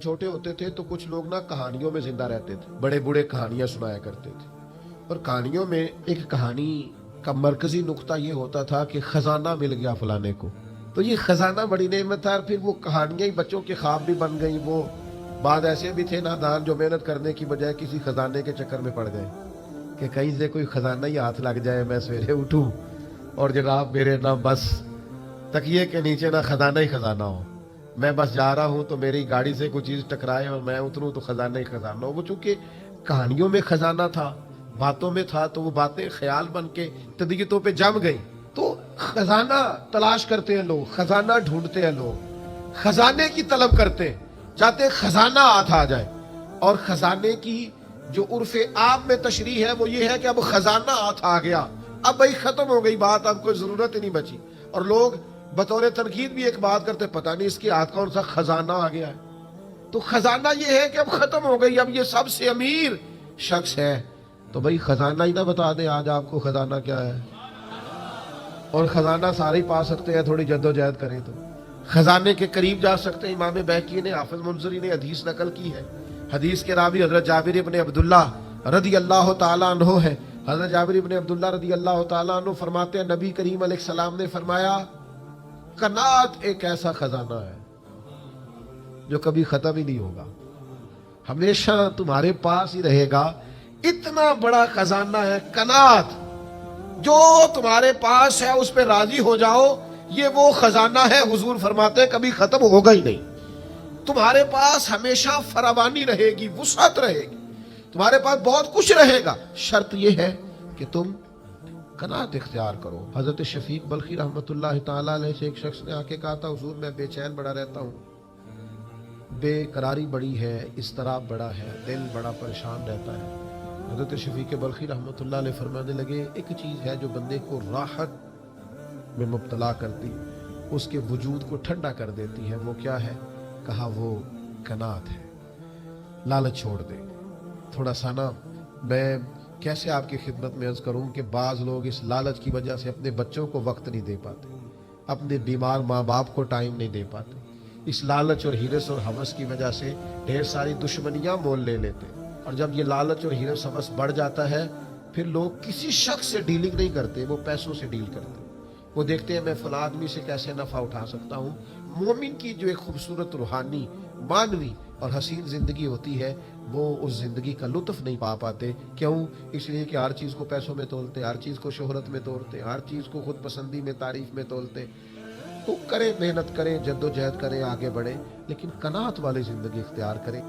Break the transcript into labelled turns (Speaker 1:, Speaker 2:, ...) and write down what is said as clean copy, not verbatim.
Speaker 1: چھوٹے ہوتے تھے تو کچھ لوگ نا کہانیوں میں زندہ رہتے تھے، بڑے بوڑھے کہانیاں سنایا کرتے تھے، اور کہانیوں میں ایک کہانی کا مرکزی نقطہ یہ ہوتا تھا کہ خزانہ مل گیا فلانے کو، تو یہ خزانہ بڑی نعمت تھا، اور پھر وہ کہانیاں ہی بچوں کے خواب بھی بن گئیں۔ وہ بعد ایسے بھی تھے نادان جو محنت کرنے کی بجائے کسی خزانے کے چکر میں پڑ گئے کہ کہیں سے کوئی خزانہ ہی ہاتھ لگ جائے، میں سویرے اٹھوں اور جناب میرے نہ بس تکیے کے نیچے نہ خزانہ ہی خزانہ ہو، میں بس جا رہا ہوں تو میری گاڑی سے کوئی چیز ٹکرائے اور میں اتروں تو خزانہ ہی خزانہ ہو۔ وہ چونکہ کہانیوں میں خزانہ تھا، باتوں میں تھا، تو وہ باتیں خیال بن کے طبیعتوں پہ جم گئی۔ تو خزانہ تلاش کرتے ہیں لوگ، خزانہ ڈھونڈتے ہیں لوگ، خزانے کی طلب کرتے ہیں، چاہتے ہیں خزانہ ہاتھ آ جائے۔ اور خزانے کی جو عرف عام میں تشریح ہے وہ یہ ہے کہ اب خزانہ ہاتھ آ گیا، اب بھائی ختم ہو گئی بات، اب کوئی ضرورت ہی نہیں بچی۔ اور لوگ بطور تنقید بھی ایک بات کرتے، پتہ نہیں اس کے ہاتھ کون سا خزانہ آ گیا ہے۔ تو خزانہ یہ ہے کہ اب ختم ہو گئی، اب یہ سب سے امیر شخص ہے، تو بھائی خزانہ ہی نہ بتا دیں آج آپ کو خزانہ کیا ہے۔ اور خزانہ سارے ہی پا سکتے ہیں، تھوڑی جد و جہد کریں تو خزانے کے قریب جا سکتے ہیں۔ امام بہقی نے، حافظ منذری نے حدیث نقل کی ہے، حدیث کے راوی حضرت جابر ابن عبداللہ رضی اللہ تعالیٰ عنہ ہے۔ حضرت جابر ابن عبداللہ رضی اللہ تعالیٰ عنہ فرماتے ہیں نبی کریم علیہ السلام نے فرمایا قناعت ایک ایسا خزانہ ہے جو کبھی ختم ہی نہیں ہوگا، ہمیشہ تمہارے پاس ہی رہے گا۔ اتنا بڑا خزانہ ہے قناعت، جو تمہارے پاس ہے اس پہ راضی ہو جاؤ، یہ وہ خزانہ ہے حضور فرماتے ہیں کبھی ختم ہوگا ہی نہیں۔ تمہارے پاس ہمیشہ فراوانی رہے گی، وسعت رہے گی، تمہارے پاس بہت کچھ رہے گا، شرط یہ ہے کہ تم قناعت اختیار کرو۔ حضرت شفیق بلخی رحمۃ اللہ تعالیٰ علیہ سے ایک شخص نے آ کے کہا تھا حضور میں بے چین بڑا رہتا ہوں، بے قراری بڑی ہے، اضطراب بڑا ہے، دل بڑا پریشان رہتا ہے۔ حضرت شفیق بلخی رحمۃ اللہ علیہ فرمانے لگے ایک چیز ہے جو بندے کو راحت میں مبتلا کرتی، اس کے وجود کو ٹھنڈا کر دیتی ہے، وہ کیا ہے؟ کہا وہ قناعت ہے، لالچ چھوڑ دے۔ تھوڑا سا نا میں کیسے آپ کی خدمت میں عرض کروں کہ بعض لوگ اس لالچ کی وجہ سے اپنے بچوں کو وقت نہیں دے پاتے، اپنے بیمار ماں باپ کو ٹائم نہیں دے پاتے، اس لالچ اور ہرس اور ہوس کی وجہ سے ڈھیر ساری دشمنیاں مول لے لیتے، اور جب یہ لالچ اور ہرس ہوس بڑھ جاتا ہے پھر لوگ کسی شخص سے ڈیلنگ نہیں کرتے، وہ پیسوں سے ڈیل کرتے، وہ دیکھتے ہیں میں فلاں آدمی سے کیسے نفع اٹھا سکتا ہوں۔ مومن کی جو ایک خوبصورت روحانی معنوی اور حسین زندگی ہوتی ہے وہ اس زندگی کا لطف نہیں پا پاتے۔ کیوں؟ اس لیے کہ ہر چیز کو پیسوں میں تولتے، ہر چیز کو شہرت میں تولتے، ہر چیز کو خود پسندی میں تعریف میں تولتے۔ تو کریں، محنت کریں، جد و جہد کریں، آگے بڑھیں، لیکن قناعت والی زندگی اختیار کریں۔